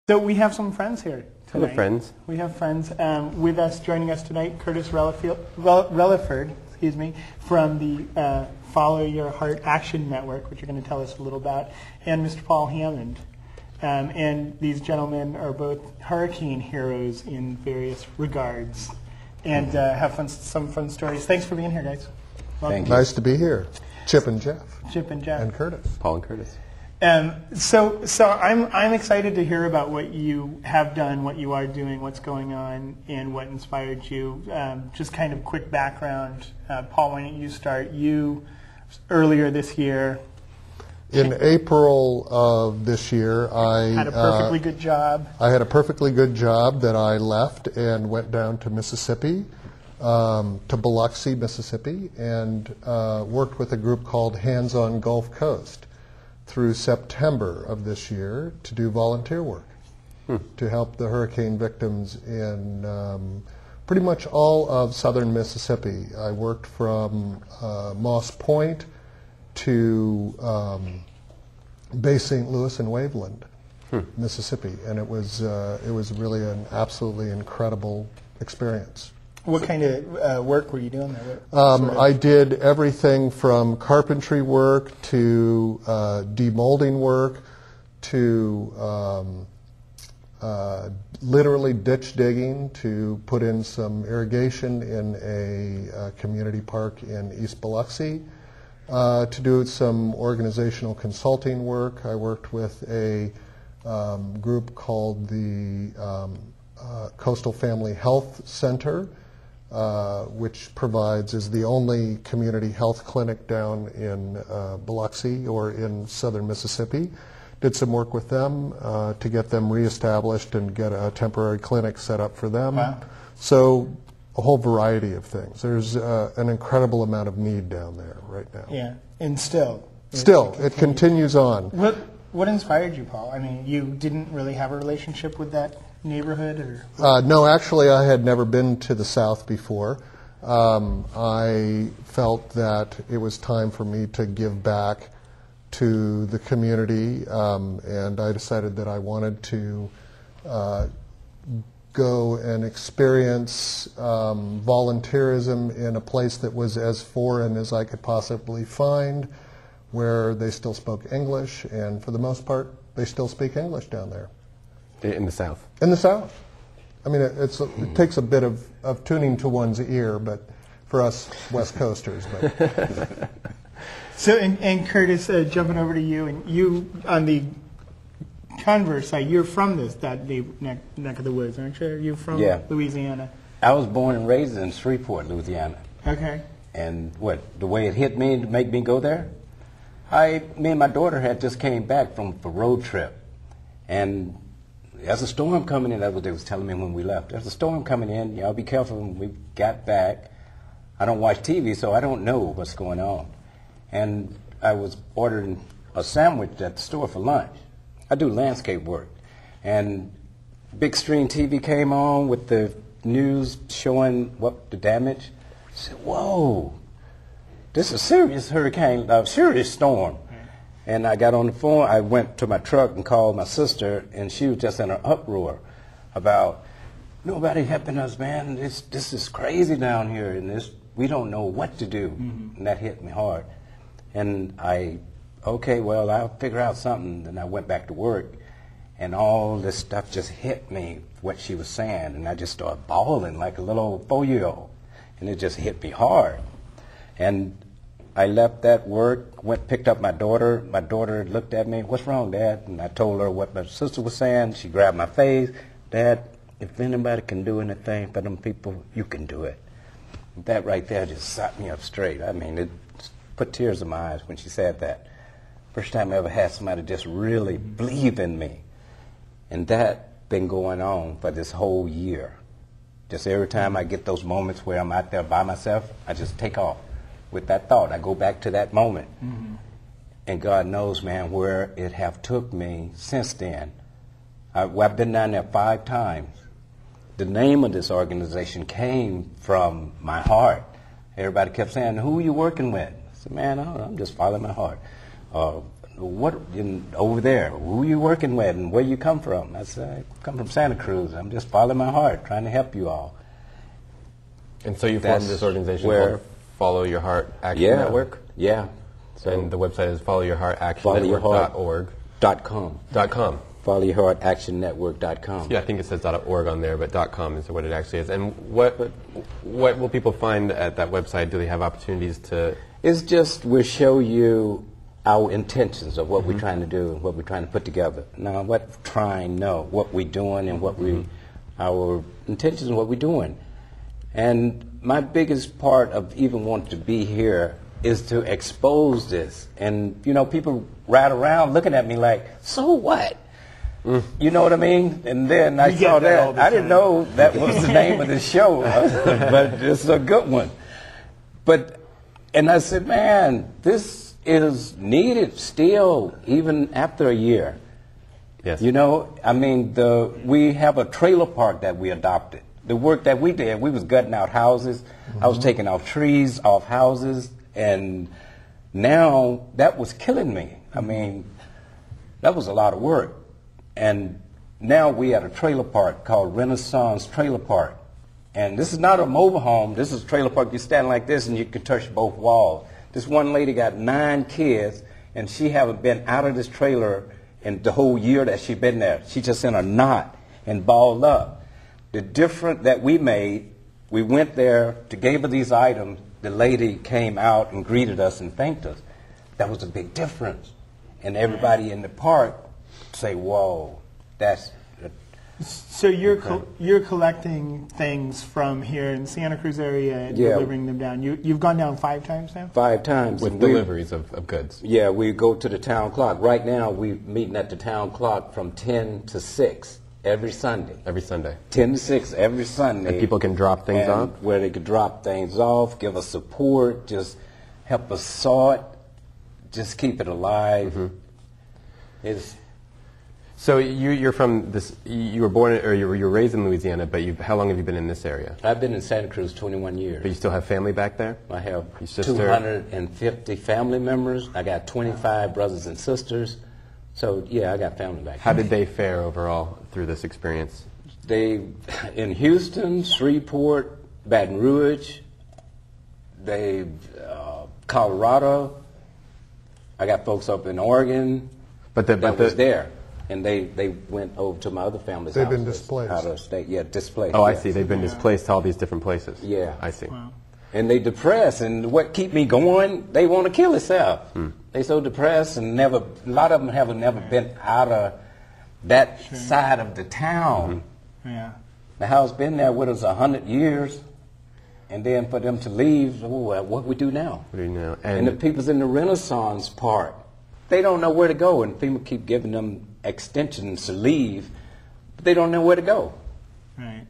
So we have some friends here tonight. Hello, friends. We have friends with us, joining us tonight, Curtis Reliford, from the Follow Your Heart Action Network, which you're going to tell us a little about, and Mr. Paul Hammond. And these gentlemen are both Hurricane Heroes in various regards, and have some fun stories. Thanks for being here, guys. Welcome. Thank you. Nice to be here. Chip and Jeff. Chip and Jeff. And Curtis. Paul and Curtis. So I'm excited to hear about what you have done, what you are doing, what's going on, and what inspired you. Just kind of quick background. Paul, why don't you start? You, earlier this year. In April of this year, I had a perfectly good job. I had a perfectly good job that I left and went down to Mississippi, to Biloxi, Mississippi, and worked with a group called Hands on Gulf Coast through September of this year to do volunteer work to help the hurricane victims in pretty much all of southern Mississippi. I worked from Moss Point to Bay St. Louis and Waveland, Mississippi, and it was really an absolutely incredible experience. What kind of work were you doing there? I did everything from carpentry work to demolding work to literally ditch digging to put in some irrigation in a community park in East Biloxi, to do some organizational consulting work. I worked with a group called the Coastal Family Health Center, which is the only community health clinic down in Biloxi or in southern Mississippi. Did some work with them to get them reestablished and get a temporary clinic set up for them. Wow. So a whole variety of things. There's an incredible amount of need down there right now. Yeah, and still. It continues on. What inspired you, Paul? I mean, you didn't really have a relationship with that neighborhood, or? No, actually, I had never been to the South before. I felt that it was time for me to give back to the community, and I decided that I wanted to go and experience volunteerism in a place that was as foreign as I could possibly find, where they still spoke English, and for the most part, they still speak English down there. In the South? In the South. I mean, it takes a bit of tuning to one's ear, but for us West Coasters. But. So, and Curtis, jumping over to you, and you, on the converse side, you're from that neck of the woods, aren't you? You're from Louisiana. I was born and raised in Shreveport, Louisiana. Okay. And the way it hit me to make me go there? Me and my daughter had just came back from a road trip, and there's a storm coming in. That's what they was telling me when we left. There's a storm coming in. Y'all be careful. When we got back, I don't watch TV, so I don't know what's going on. And I was ordering a sandwich at the store for lunch. I do landscape work, and big screen TV came on with the news showing what the damage. I said, "Whoa, this is a serious hurricane, a serious storm." And I got on the phone. I went to my truck and called my sister, and she was just in an uproar about, "Nobody helping us, man. This is crazy down here, and we don't know what to do." And that hit me hard. And okay, well, I'll figure out something. And I went back to work, and all this stuff just hit me, what she was saying, and I just started bawling like a little 4-year-old, and it just hit me hard. And I left that work, picked up my daughter. My daughter looked at me, "What's wrong, Dad?" And I told her what my sister was saying. She grabbed my face. "Dad, if anybody can do anything for them people, you can do it." That right there just sat me up straight. I mean, it put tears in my eyes when she said that. First time I ever had somebody just really believe in me. And that been going on for this whole year. Just every time I get those moments where I'm out there by myself, I just take off with that thought. I go back to that moment. And God knows, man, where it have took me since then. I've been down there 5 times. The name of this organization came from my heart. Everybody kept saying, "Who are you working with?" I said, "Man, I'm just following my heart." what over there? Who you working with, and where you come from? I said, I come from Santa Cruz. I'm just following my heart, trying to help you all. And so you formed this organization where- called Follow Your Heart Action Yeah. Network? Yeah. So And the website is followyourheartactionnetwork.org. .com. .com. followyourheartactionnetwork.com. Yeah, I think it says .org on there, but .com is what it actually is. And what will people find at that website? Do they have opportunities to... It's just we'll show you our intentions of what we're trying to do, what we're trying to put together. Now, what we're doing and what our intentions and what we're doing. And my biggest part of even wanting to be here is to expose this. And, you know, people ride around looking at me like, so what? You know what I mean? And then I saw that. I didn't know that was the name of the show, but it's a good one. And I said, man, this is needed still, even after a year. Yes. You know, I mean, we have a trailer park that we adopted. The work that we did, we was gutting out houses. I was taking out trees off houses, and now that was killing me. I mean, that was a lot of work. And now we at a trailer park called Renaissance Trailer Park. And this is not a mobile home. This is a trailer park. You stand like this and you can touch both walls. This one lady got 9 kids, and she haven't been out of this trailer in the whole year that she been there. She just in a knot and balled up. The difference that we made, we went there to give her these items. The lady came out and greeted us and thanked us. That was a big difference. And everybody in the park say, whoa, that's... So you're collecting things from here in Santa Cruz area and delivering them down. You've gone down 5 times now? 5 times. With deliveries of goods. Yeah, we go to the town clock. Right now, we're meeting at the town clock from 10 to 6 every Sunday. Every Sunday. 10 to 6 every Sunday. And people can drop things off? Where they could drop things off, give us support, just help us saw it, just keep it alive. It's... So you're from this. You were born or you were raised in Louisiana, but how long have you been in this area? I've been in Santa Cruz 21 years. But you still have family back there? I have Your sister? 250 family members. I got 25 brothers and sisters. So yeah, I got family back. How did they fare overall through this experience? They in Houston, Shreveport, Baton Rouge. Colorado. I got folks up in Oregon. That was there. And they went over to my other family's They've house. been displaced. Out of state, yeah, displaced. Oh, yeah. I see. They've been displaced to all these different places. Yeah. I see. Wow. And they depressed, and what keep me going, they want to kill themselves. They so depressed, and a lot of them have never been out of that side of the town. Yeah. The house been there with us 100 years, and then for them to leave, what we do now? What do you know? And the people's in the Renaissance Park, they don't know where to go, and people keep giving them extensions to leave, but they don't know where to go. Right.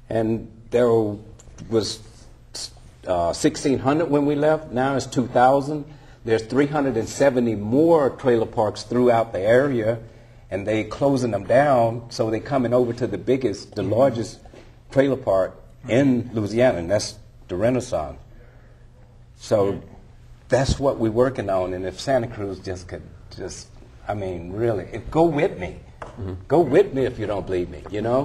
And there was 1,600 when we left. Now it's 2,000. There's 370 more trailer parks throughout the area, and they closing them down, so they coming over to the largest trailer park in Louisiana, and that's the Renaissance. So that's what we're working on, and if Santa Cruz really, go with me. Go with me if you don't believe me, you know?